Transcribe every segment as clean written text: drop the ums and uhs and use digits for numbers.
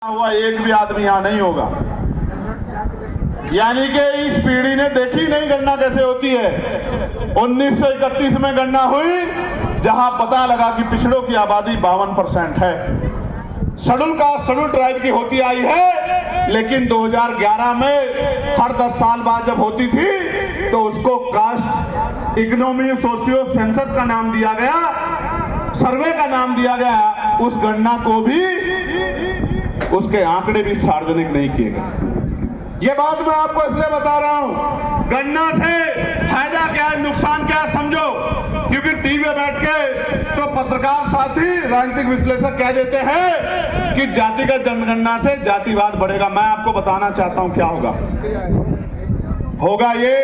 हुआ एक भी आदमी यहां नहीं होगा। यानी कि इस पीढ़ी ने देखी नहीं गणना कैसे होती है। 1931 में गणना हुई जहां पता लगा कि पिछड़ों की आबादी 52% है। शेड्यूल कास्ट शेड्यूल ट्राइब की होती आई है, लेकिन 2011 में हर 10 साल बाद जब होती थी तो उसको कास्ट इकोनॉमी सोशियो सेंसस का नाम दिया गया, सर्वे का नाम दिया गया। उस गणना को भी, उसके आंकड़े भी सार्वजनिक नहीं किए गए। ये बात मैं आपको इसलिए बता रहा हूं, गणना से फायदा क्या है नुकसान क्या है समझो। क्योंकि टीवी में बैठ के तो पत्रकार साथी राजनीतिक विश्लेषक कह देते हैं कि जातिगत जनगणना से जातिवाद बढ़ेगा। मैं आपको बताना चाहता हूं क्या होगा ये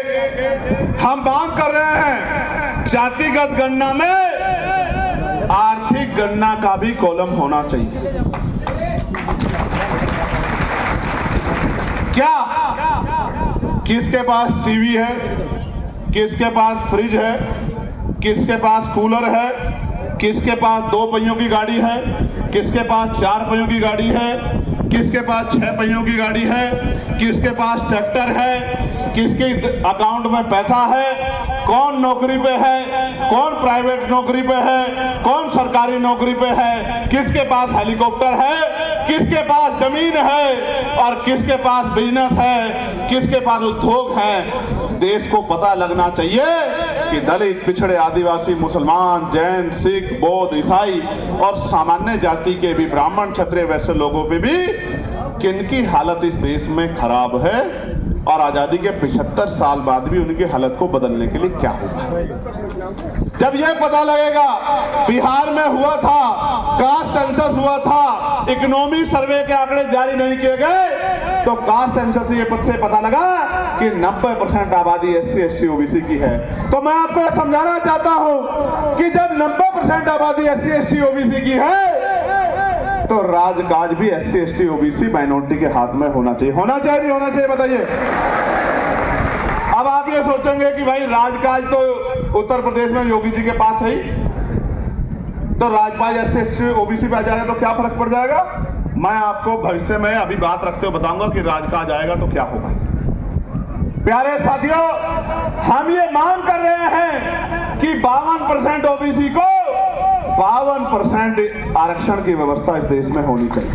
हम मांग कर रहे हैं, जातिगत गणना में आर्थिक गणना का भी कॉलम होना चाहिए। क्या किसके पास टीवी है, किसके पास फ्रिज है, किसके पास कूलर है, किसके पास 2 पहियों की गाड़ी है, किसके पास 4 पहियों की गाड़ी है, किसके पास 6 पहियों की गाड़ी है, किसके पास ट्रैक्टर है, किसके अकाउंट में पैसा है, कौन नौकरी पे है, कौन प्राइवेट नौकरी पे है, कौन सरकारी नौकरी पे है, किसके पास हेलीकॉप्टर है, किसके पास जमीन है और किसके पास बिजनेस है, किसके पास उद्योग है। देश को पता लगना चाहिए कि दलित, पिछड़े, आदिवासी, मुसलमान, जैन, सिख, बौद्ध, ईसाई और सामान्य जाति के भी ब्राह्मण, क्षत्रिय, वैश्य लोगों पे भी किनकी हालत इस देश में खराब है और आजादी के 75 साल बाद भी उनकी हालत को बदलने के लिए क्या होगा। जब यह पता लगेगा, बिहार में हुआ था, कास्ट सेंसस हुआ था, इकोनॉमी सर्वे के आंकड़े जारी नहीं किए गए, तो कास्ट सेंसस से पता लगा कि 90% आबादी SC, ST, OBC की है। तो मैं आपको समझाना चाहता हूं कि जब 90% आबादी SC, ST, OBC की है तो राजकाज भी SC, ST, OBC माइनॉरिटी के हाथ में होना चाहिए। होना चाहिए नहीं होना चाहिए बताइए। अब आप ये सोचेंगे कि भाई राजकाज तो उत्तर प्रदेश में योगी जी के पास है, तो राजपाल SC, ST, OBC पे आ जाएगा तो क्या फर्क पड़ जाएगा। मैं आपको भविष्य में अभी बात रखते हुए बताऊंगा कि राजकाज आएगा तो क्या होगा। प्यारे साथियों, हम ये मांग कर रहे हैं कि 52% OBC को 52% आरक्षण की व्यवस्था इस देश में होनी चाहिए।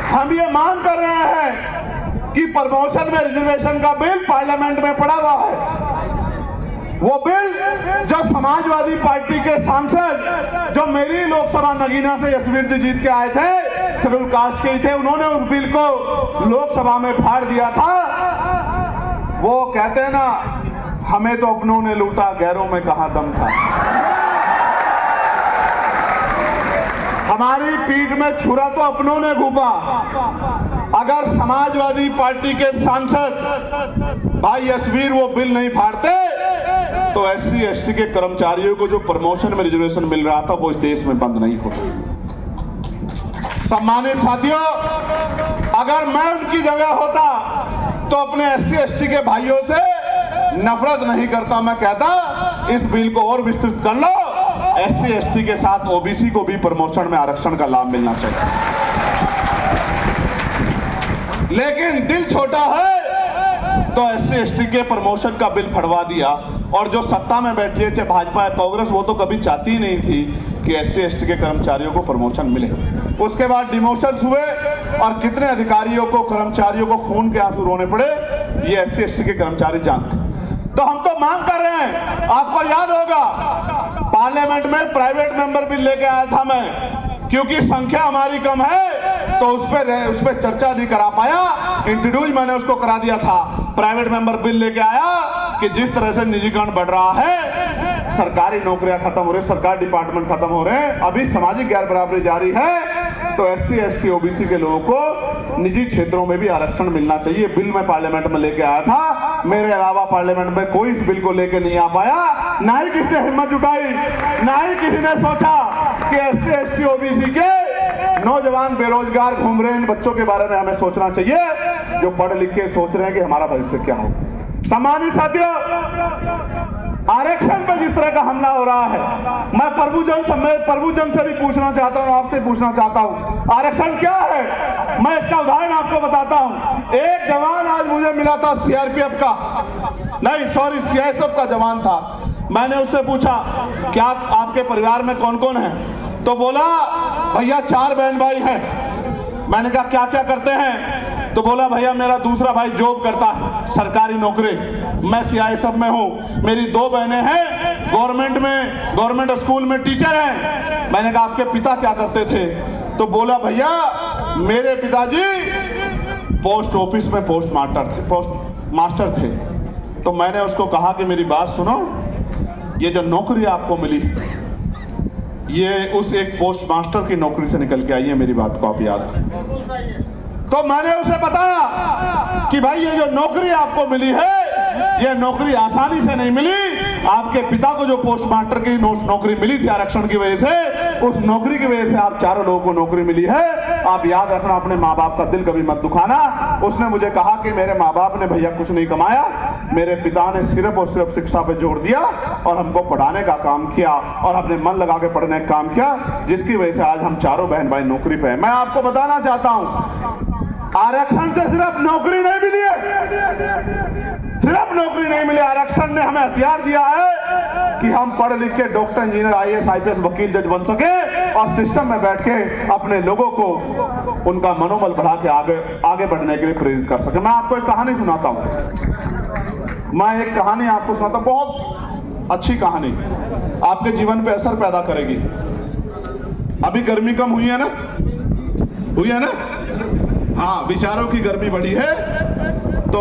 हम ये मांग कर रहे हैं कि प्रमोशन में रिजर्वेशन का बिल पार्लियामेंट में पड़ा हुआ है। वो बिल जो समाजवादी पार्टी के सांसद जो मेरी लोकसभा नगीना से यशवीर जी जीत के आए थे, शेड्यूल कास्ट के ही थे, उन्होंने उस बिल को लोकसभा में फाड़ दिया था। वो कहते हैं ना, हमें तो अपनों ने लूटा, गैरों में कहां दम था। हमारी पीठ में छुरा तो अपनों ने घूपा। अगर समाजवादी पार्टी के सांसद भाई यशवीर वो बिल नहीं फाड़ते तो SC, ST के कर्मचारियों को जो प्रमोशन में रिजर्वेशन मिल रहा था वो इस देश में बंद नहीं होता। सम्मानित साथियों, अगर मैं उनकी जगह होता तो अपने SC, ST के भाइयों से नफरत नहीं करता। मैं कहता इस बिल को और विस्तृत कर लो, SC, ST के साथ OBC को भी प्रमोशन में आरक्षण का लाभ मिलना चाहिए। लेकिन दिल छोटा है तो SC, ST के प्रमोशन का बिल फड़वा दिया। और जो सत्ता में बैठी है, चाहे भाजपा या कांग्रेस, वो तो कभी चाहती ही नहीं थी कि SC, ST के कर्मचारियों को प्रमोशन मिले। उसके बाद डिमोशन हुए और कितने अधिकारियों को, कर्मचारियों को खून के आंसू रोने पड़े, ये SC, ST के कर्मचारी जानते। तो हम तो मांग कर रहे हैं, आपको याद होगा पार्लियामेंट में प्राइवेट मेंबर बिल लेके आया था मैं, क्योंकि संख्या हमारी कम है तो उस पर चर्चा नहीं करा पाया, इंट्रोड्यूस मैंने उसको करा दिया था। प्राइवेट मेंबर बिल लेके आया कि जिस तरह से निजीकरण बढ़ रहा है, सरकारी नौकरियां खत्म हो रही, सरकारी डिपार्टमेंट खत्म हो रहे हैं, अभी सामाजिक गैर बराबरी जारी है, तो SC, ST, OBC के लोगों को निजी क्षेत्रों में भी आरक्षण मिलना चाहिए। बिल मैं पार्लियामेंट में लेके आया था, मेरे अलावा पार्लियामेंट में कोई इस बिल को लेके नहीं आ पाया, ना ही किसी ने हिम्मत जुटाई, ना ही किसी ने सोचा कि SC, ST, OBC के नौजवान बेरोजगार घूम रहे हैं, इन बच्चों के बारे में हमें सोचना चाहिए जो पढ़ लिख के सोच रहे हैं कि हमारा भविष्य क्या हो। सम्मानित साथियों, आरक्षण पे जिस तरह का हमला हो रहा है, मैं प्रभुजन से भी पूछना चाहता हूं, आपसे पूछना चाहता हूं, आरक्षण क्या है? मैं इसका उदाहरण आपको बताता हूं। एक जवान आज मुझे मिला था, सीआरपीएफ का नहीं, सॉरी, सीआईएसएफ का जवान था। मैंने उससे पूछा क्या आपके परिवार में कौन कौन है? तो बोला भैया 4 बहन भाई हैं। मैंने कहा क्या क्या करते हैं? तो बोला भैया मेरा दूसरा भाई जॉब करता है, सरकारी नौकरी, मैं सीआईएसएफ में हूं, मेरी 2 बहनें हैं गवर्नमेंट स्कूल में टीचर हैं। मैंने कहा आपके पिता क्या करते थे? तो बोला भैया मेरे पिताजी पोस्ट ऑफिस में पोस्ट मास्टर थे। तो मैंने उसको कहा कि मेरी बात सुनो, ये जो नौकरी आपको मिली ये उस एक पोस्ट मास्टर की नौकरी से निकल के आई है, मेरी बात को आप याद रखें। तो मैंने उसे बताया कि भाई ये जो नौकरी आपको मिली है, ये नौकरी आसानी से नहीं मिली। आपके पिता को जो पोस्ट मास्टर की नौकरी मिली थी आरक्षण की वजह से, उस नौकरी की वजह से आप चारों लोगों को नौकरी मिली है। आप याद रखना, अपने माँ बाप का दिल कभी मत दुखाना। उसने मुझे कहा कि मेरे माँ बाप ने भैया कुछ नहीं कमाया, मेरे पिता ने सिर्फ और सिर्फ शिक्षा पे जोर दिया और हमको पढ़ाने का काम किया और अपने मन लगा के पढ़ने का काम किया, जिसकी वजह से आज हम चारों बहन भाई नौकरी पे हैं। मैं आपको बताना चाहता हूं, आरक्षण से सिर्फ नौकरी नहीं मिली है, सिर्फ नौकरी नहीं मिली, आरक्षण ने हमें हथियार दिया है कि हम पढ़ लिख के डॉक्टर, इंजीनियर, आईएएस, आईपीएस, वकील, जज बन सके और सिस्टम में बैठ के अपने लोगों को उनका मनोबल बढ़ा के आगे बढ़ने के लिए प्रेरित कर सके। मैं आपको एक कहानी सुनाता हूं, बहुत अच्छी कहानी, आपके जीवन पे असर पैदा करेगी। अभी गर्मी कम हुई है ना? हाँ, विचारों की गर्मी बढ़ी है तो